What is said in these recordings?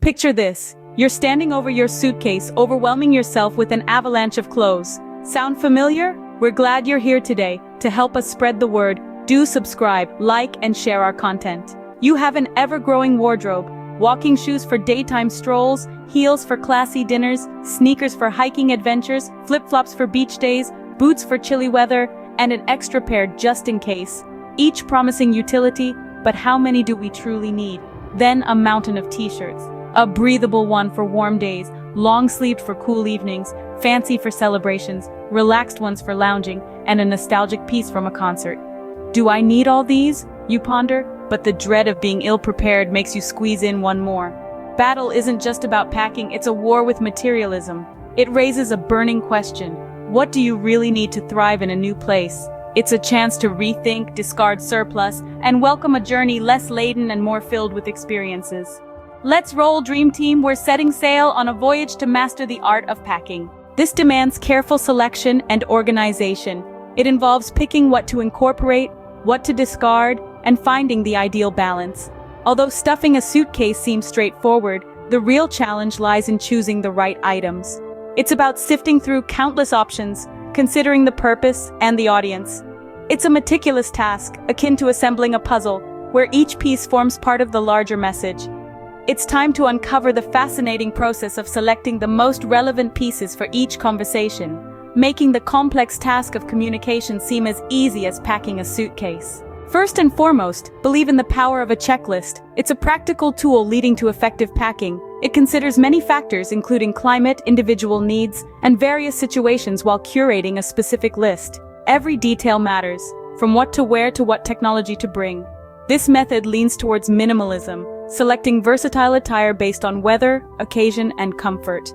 Picture this. You're standing over your suitcase, overwhelming yourself with an avalanche of clothes. Sound familiar? We're glad you're here today. To help us spread the word, do subscribe, like, and share our content. You have an ever-growing wardrobe. Walking shoes for daytime strolls, heels for classy dinners, sneakers for hiking adventures, flip-flops for beach days, boots for chilly weather, and an extra pair just in case. Each promising utility, but how many do we truly need? Then a mountain of t-shirts. A breathable one for warm days, long-sleeved for cool evenings, fancy for celebrations, relaxed ones for lounging, and a nostalgic piece from a concert. Do I need all these? You ponder, but the dread of being ill-prepared makes you squeeze in one more. Battle isn't just about packing, it's a war with materialism. It raises a burning question. What do you really need to thrive in a new place? It's a chance to rethink, discard surplus, and welcome a journey less laden and more filled with experiences. Let's roll, Dream Team. We're setting sail on a voyage to master the art of packing. This demands careful selection and organization. It involves picking what to incorporate, what to discard, and finding the ideal balance. Although stuffing a suitcase seems straightforward, the real challenge lies in choosing the right items. It's about sifting through countless options, considering the purpose and the audience. It's a meticulous task, akin to assembling a puzzle, where each piece forms part of the larger message. It's time to uncover the fascinating process of selecting the most relevant pieces for each conversation, making the complex task of communication seem as easy as packing a suitcase. First and foremost, believe in the power of a checklist. It's a practical tool leading to effective packing. It considers many factors including climate, individual needs, and various situations while curating a specific list. Every detail matters, from what to wear to what technology to bring. This method leans towards minimalism, selecting versatile attire based on weather, occasion, and comfort.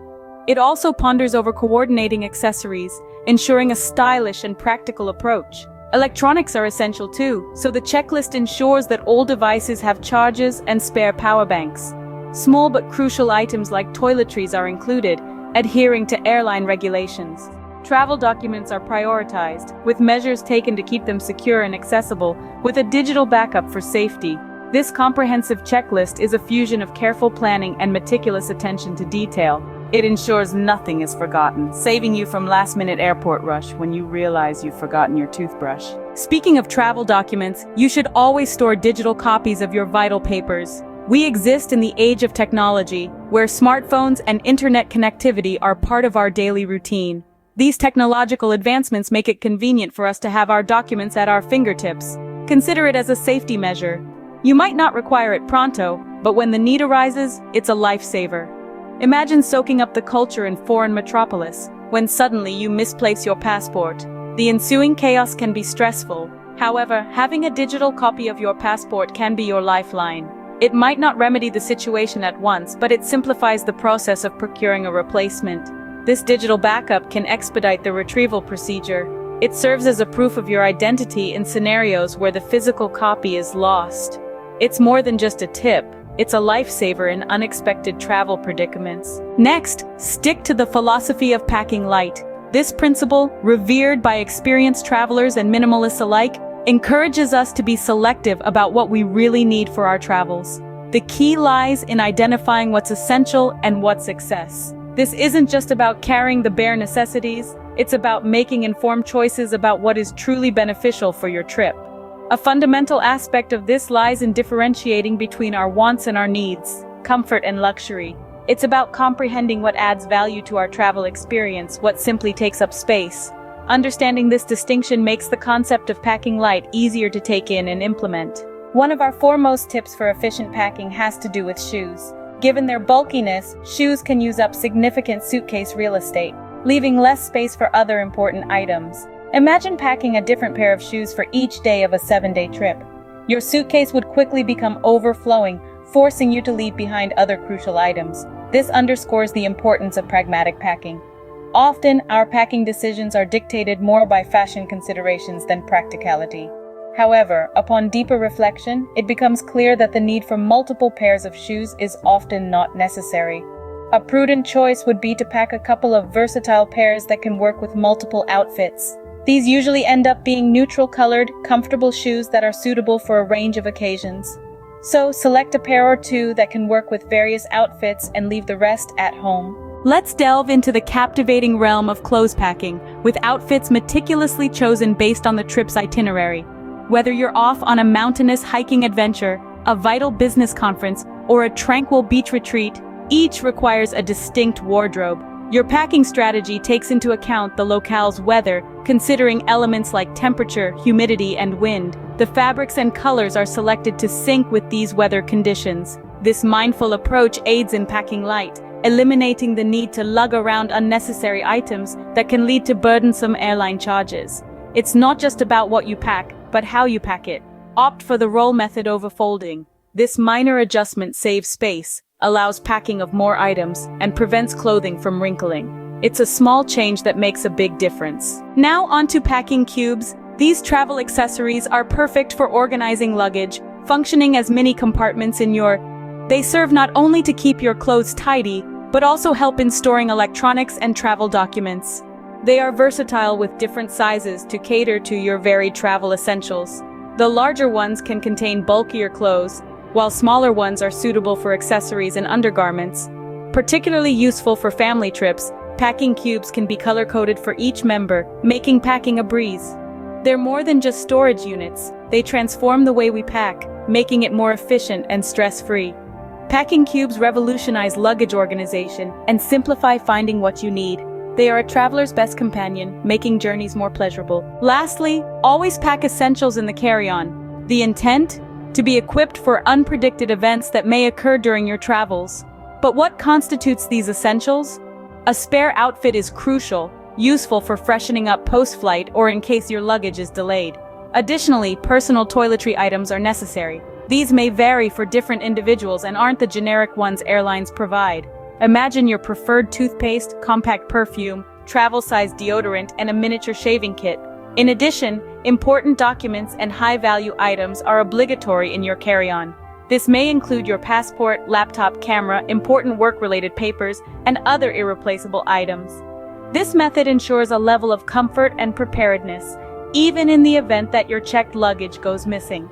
It also ponders over coordinating accessories, ensuring a stylish and practical approach. Electronics are essential too, so the checklist ensures that all devices have chargers and spare power banks. Small but crucial items like toiletries are included, adhering to airline regulations. Travel documents are prioritized, with measures taken to keep them secure and accessible, with a digital backup for safety. This comprehensive checklist is a fusion of careful planning and meticulous attention to detail. It ensures nothing is forgotten, saving you from last-minute airport rush when you realize you've forgotten your toothbrush. Speaking of travel documents, you should always store digital copies of your vital papers. We exist in the age of technology, where smartphones and internet connectivity are part of our daily routine. These technological advancements make it convenient for us to have our documents at our fingertips. Consider it as a safety measure. You might not require it pronto, but when the need arises, it's a lifesaver. Imagine soaking up the culture in foreign metropolis, when suddenly you misplace your passport. The ensuing chaos can be stressful. However, having a digital copy of your passport can be your lifeline. It might not remedy the situation at once, but it simplifies the process of procuring a replacement. This digital backup can expedite the retrieval procedure. It serves as a proof of your identity in scenarios where the physical copy is lost. It's more than just a tip. It's a lifesaver in unexpected travel predicaments. Next, stick to the philosophy of packing light. This principle, revered by experienced travelers and minimalists alike, encourages us to be selective about what we really need for our travels. The key lies in identifying what's essential and what's excess. This isn't just about carrying the bare necessities, it's about making informed choices about what is truly beneficial for your trip. A fundamental aspect of this lies in differentiating between our wants and our needs, comfort and luxury. It's about comprehending what adds value to our travel experience, what simply takes up space. Understanding this distinction makes the concept of packing light easier to take in and implement. One of our foremost tips for efficient packing has to do with shoes. Given their bulkiness, shoes can use up significant suitcase real estate, leaving less space for other important items. Imagine packing a different pair of shoes for each day of a 7-day trip. Your suitcase would quickly become overflowing, forcing you to leave behind other crucial items. This underscores the importance of pragmatic packing. Often, our packing decisions are dictated more by fashion considerations than practicality. However, upon deeper reflection, it becomes clear that the need for multiple pairs of shoes is often not necessary. A prudent choice would be to pack a couple of versatile pairs that can work with multiple outfits. These usually end up being neutral-colored, comfortable shoes that are suitable for a range of occasions. So select a pair or two that can work with various outfits and leave the rest at home. Let's delve into the captivating realm of clothes packing, with outfits meticulously chosen based on the trip's itinerary. Whether you're off on a mountainous hiking adventure, a vital business conference, or a tranquil beach retreat, each requires a distinct wardrobe. Your packing strategy takes into account the locale's weather, considering elements like temperature, humidity, and wind. The fabrics and colors are selected to sync with these weather conditions. This mindful approach aids in packing light, eliminating the need to lug around unnecessary items that can lead to burdensome airline charges. It's not just about what you pack, but how you pack it. Opt for the roll method over folding. This minor adjustment saves space, allows packing of more items, and prevents clothing from wrinkling. It's a small change that makes a big difference. Now onto packing cubes. These travel accessories are perfect for organizing luggage, functioning as mini compartments in your... They serve not only to keep your clothes tidy, but also help in storing electronics and travel documents. They are versatile with different sizes to cater to your varied travel essentials. The larger ones can contain bulkier clothes, while smaller ones are suitable for accessories and undergarments. Particularly useful for family trips, packing cubes can be color-coded for each member, making packing a breeze. They're more than just storage units. They transform the way we pack, making it more efficient and stress-free. Packing cubes revolutionize luggage organization and simplify finding what you need. They are a traveler's best companion, making journeys more pleasurable. Lastly, always pack essentials in the carry-on. The intent? To be equipped for unpredicted events that may occur during your travels. But what constitutes these essentials? A spare outfit is crucial, useful for freshening up post-flight or in case your luggage is delayed. Additionally, personal toiletry items are necessary. These may vary for different individuals and aren't the generic ones airlines provide. Imagine your preferred toothpaste, compact perfume, travel-sized deodorant, and a miniature shaving kit. In addition, important documents and high-value items are obligatory in your carry-on. This may include your passport, laptop, camera, important work-related papers, and other irreplaceable items. This method ensures a level of comfort and preparedness, even in the event that your checked luggage goes missing.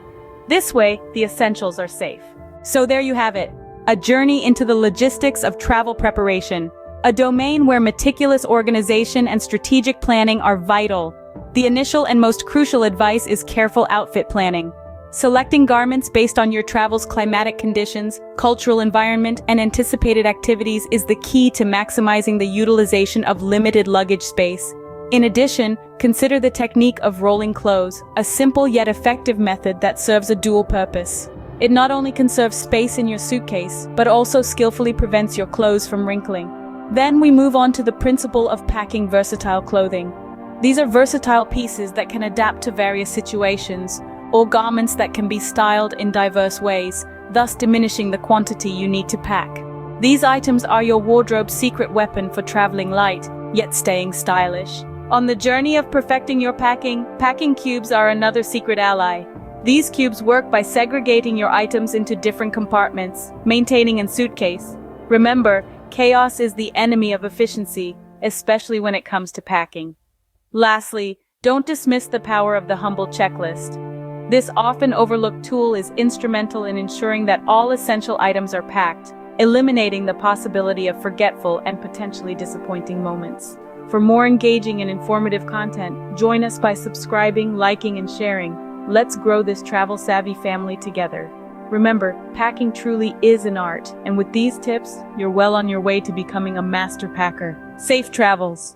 This way, the essentials are safe. So there you have it, a journey into the logistics of travel preparation, a domain where meticulous organization and strategic planning are vital. The initial and most crucial advice is careful outfit planning. Selecting garments based on your travel's climatic conditions, cultural environment, and anticipated activities is the key to maximizing the utilization of limited luggage space. In addition, consider the technique of rolling clothes, a simple yet effective method that serves a dual purpose. It not only conserves space in your suitcase, but also skillfully prevents your clothes from wrinkling. Then we move on to the principle of packing versatile clothing. These are versatile pieces that can adapt to various situations, or garments that can be styled in diverse ways, thus diminishing the quantity you need to pack. These items are your wardrobe's secret weapon for traveling light, yet staying stylish. On the journey of perfecting your packing, packing cubes are another secret ally. These cubes work by segregating your items into different compartments, maintaining a suitcase. Remember, chaos is the enemy of efficiency, especially when it comes to packing. Lastly, don't dismiss the power of the humble checklist. This often overlooked tool is instrumental in ensuring that all essential items are packed, eliminating the possibility of forgetful and potentially disappointing moments. For more engaging and informative content, join us by subscribing, liking, and sharing. Let's grow this travel-savvy family together. Remember, packing truly is an art, and with these tips, you're well on your way to becoming a master packer. Safe travels!